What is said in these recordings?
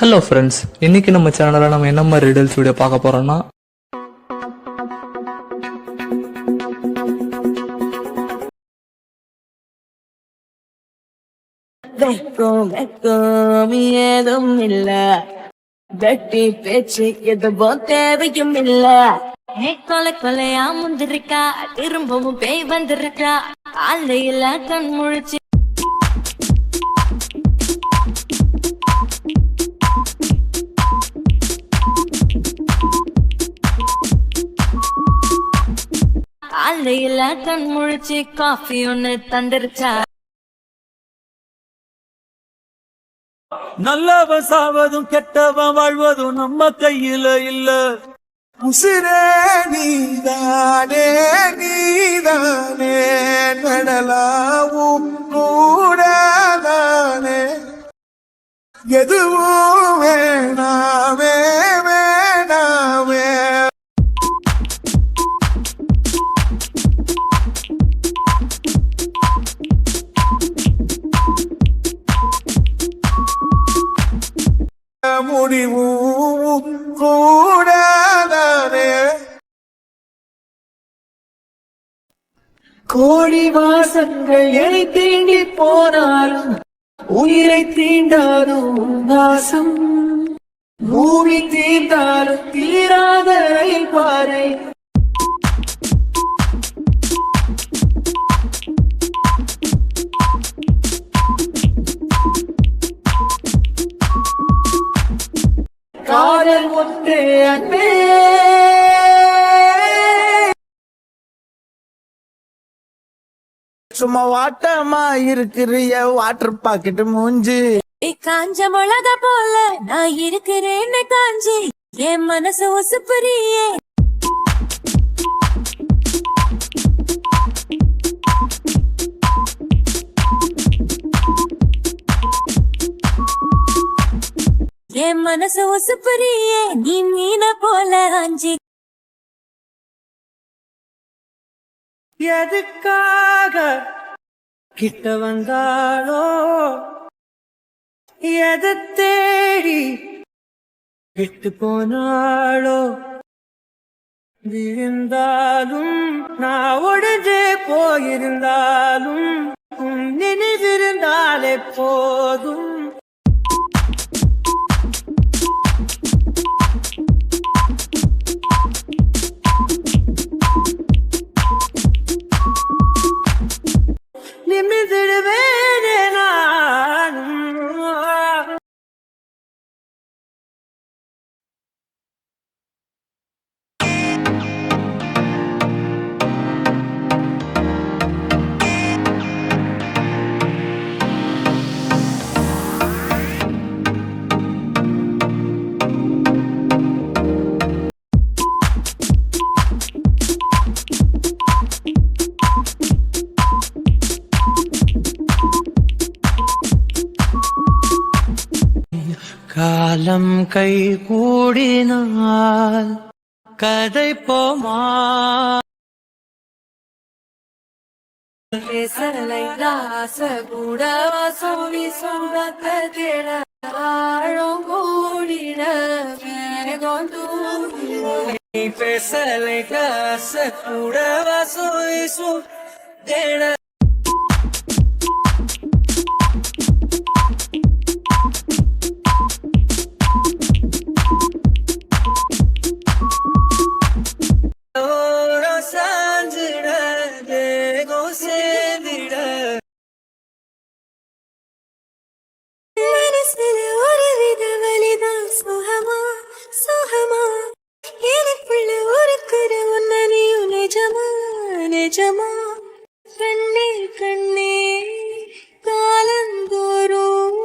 Hello friends, இன்னைக்கு நம்ம சேனலில் நம்ம என்ன மாதிரி ரீடல்ஸ் வீடியோ பார்க்க போறோம்னா ஏதும் இல்ல வெட்டி பேச்சு எதுவும் தேவையும் இல்ல. கொலை கொலையா முந்திருக்கா திரும்பவும் பேய் வந்திருக்கா காலையில கண் முழிச்சு காலையில கண் முழிச்சு காஃபி ஒண்ணு தந்துருச்சா. நல்லவன் சாவதும் கெட்டவன் வாழ்வதும் நம்ம கையில இல்ல. உசிரே நீதானே நீதானே நடலாவும் கூடாதானே எதுவும் வேணாமே வேணாமே. முடிவும் கூடாதானே கோடி வாசங்கள் எனை தீண்டி போனாலும் உயிரை தீண்டாலும் வாசம் பூமி தீண்டாலும் தீராத பாறை. காதல் ஒன்றே அன்பே சும்மா வாட்டமா இருக்கிறிய வாட்டர் பாக்கெட் மூஞ்சி காஞ்ச மிளக போல நான் இருக்கிறேன்னு காஞ்சி என் மனசு ஒசுப்புறியே. என் மனசு ஒசுப்புறியே நீ மீன போல அஞ்சி. எதுக்காக கிட்ட வந்தாளோ எதை தேடி விட்டு போனாளோ விழுந்தாலும் நான் உடஞ்சே போயிருந்தாலும் நினைவிருந்தாலே போதும். நிமிர்ந்திடுவேனே நானும் காலம் கை கூடினால் கதை போமா பேசலை ராச கூடவா சோனி சொந்தத்தேட ஆழம் கூடிட மேகம் தூங்கிட. நீ பேசலை காச கூடவா சோய் தேட ஒரு வித வலிதான் சுகமா சுகமா எனக்குள்ள ஒரு கரு உன்னனையும் நிஜமா நிஜமா. கண்ணே கண்ணே காலந்தோறும்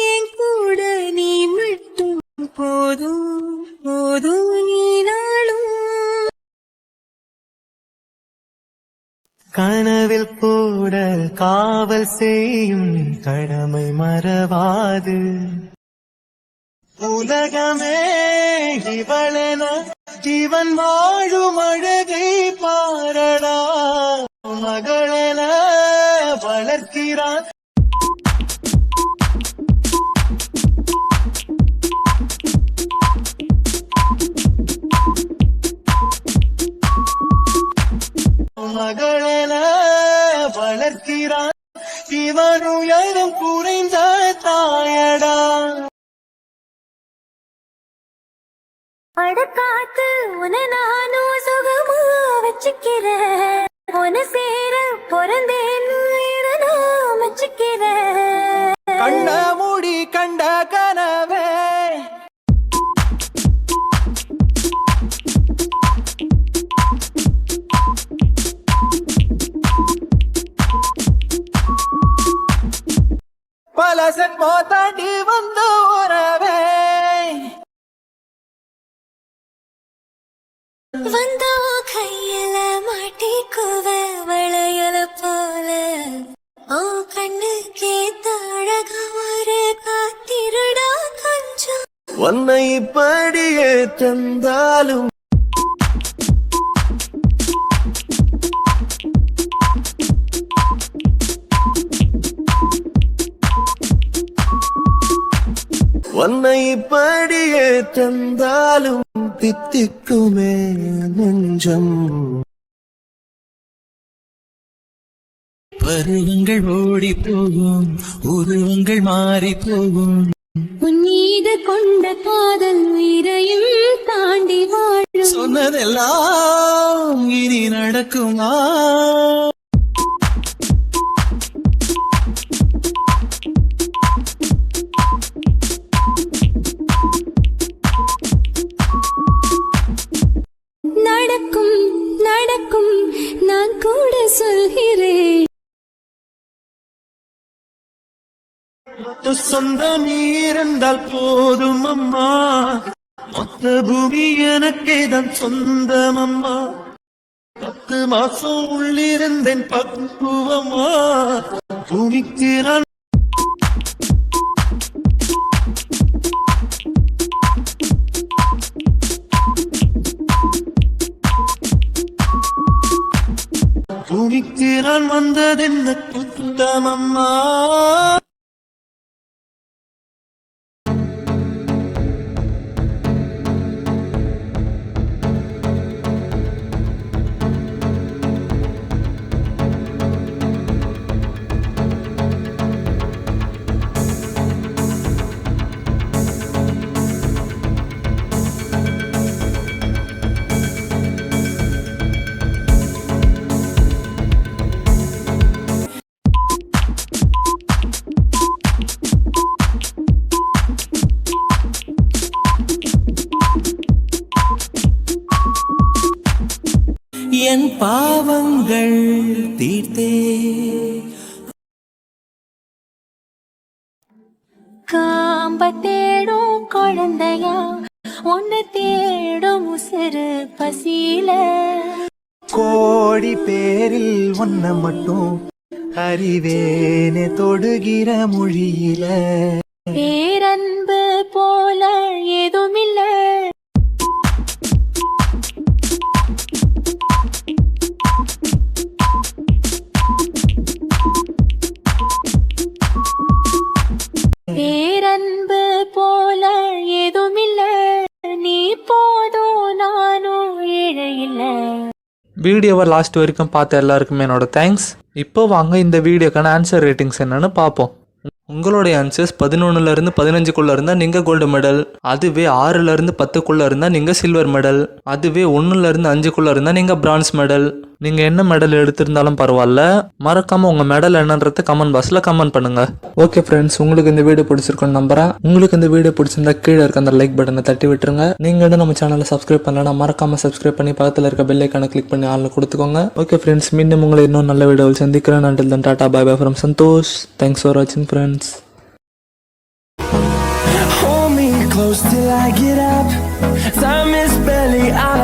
என் கூட நீ மட்டும் போதும் போதும் நீனாலும். கனவில் கூட காவல் செய்யும் கடமை மறவாது. உலகமே இவளென ஜீவன் வாழும் அழகை பாரடா மகளென வளர்க்கிறான் மகளென வளர்க்கிறான் இவன் உயரம் குறைந்த தாயடா அடக்காத்து உன நானும் சுகமா வச்சுக்கிறேன் உன சேர பிறந்தேன்னு இதை நான் வச்சுக்கிறேன் கண்ண மூடி கண்ட கனவே பல சென்மோ தாண்டி வந்த உறவே வந்தோ கையில மாட்டிக்குவ வளையல போல ஓ கண்ணுக்கே தழகமாறு காத்திருடா கொஞ்சம் உன்னை இப்படியே தந்தாலும் உன்னை இப்படியே தந்தாலும் தித்திக்குமே நெஞ்சம் பருவங்கள் ஓடி போகும் உருவங்கள் மாறி போகும் உன் மீது கொண்ட காதல் உயிரையும் தாண்டி வாழும் சொன்னதெல்லாம் இனி நடக்குமா நடக்கும் நடக்கும் நான் கூட சொல்கிறேன் சொந்த நீர் என்றால் போதும் அம்மா மொத்த பூமி எனக்கே தான் சொந்தம் அம்மா 10 மாசம் உள்ளிருந்தேன் பக்குவமா பூமிக்கு நான் பூமிக்கு நான் வந்ததென்ன குத்தம் அம்மா என் பாவங்கள் தீர்த்தே காம்ப தேடும் குழந்தையா ஒன்னு தேடும் உசுறு பசியில கோடி பேரில் ஒன்ன மட்டும் அறிவேனே தொடுகிற மொழியில பேரன்பு போல ஏதுமில்ல பேரன்பு போல ஏதுமில்ல நீ போதும் நானும் இழையில்ல. வீடியோவை லாஸ்ட் வரைக்கும் பார்த்த எல்லாருக்குமே என்னோட தேங்க்ஸ். இப்போ வாங்க இந்த வீடியோக்கான ஆன்சர் ரேட்டிங்ஸ் என்னன்னு பார்ப்போம். உங்களுடைய ஆன்சர்ஸ் 11லேருந்து 15க்குள்ளே இருந்தால் நீங்கள் கோல்டு மெடல், அதுவே 6லேருந்து 10க்குள்ளே இருந்தால் நீங்கள் சில்வர் மெடல், அதுவே 1லேருந்து 5க்குள்ளே இருந்தால் நீங்கள் பிரான்ஸ் மெடல். நீங்கள் என்ன மெடல் எடுத்திருந்தாலும் பரவாயில்ல, மறக்காமல் உங்கள் மெடல் என்னன்றதை கமெண்ட் பாக்ஸில் கமெண்ட் பண்ணுங்கள். ஓகே ஃப்ரெண்ட்ஸ், உங்களுக்கு இந்த வீடியோ பிடிச்சிருக்குன்னு நம்புறேன். உங்களுக்கு இந்த வீடியோ பிடிச்சிருந்தா கீழே இருக்க அந்த லைக் பட்டனை தட்டி விட்டுருங்க. நீங்கள் இன்னும் நம்ம சேனலை சப்ஸ்கிரைப் பண்ணலன்னா மறக்காமல் சப்ஸ்கிரைப் பண்ணி பக்கத்தில் இருக்க பெல் ஐக்கானை கிளிக் பண்ணி ஆளில் கொடுத்துக்கோங்க. ஓகே ஃப்ரெண்ட்ஸ், மீண்டும் உங்களை இன்னும் நல்ல வீடியோவில் சந்திக்கிறேன். until then tata bye bye from Santhosh. Thanks for வாட்சிங் friends. Hold me close till I get up. Time is barely on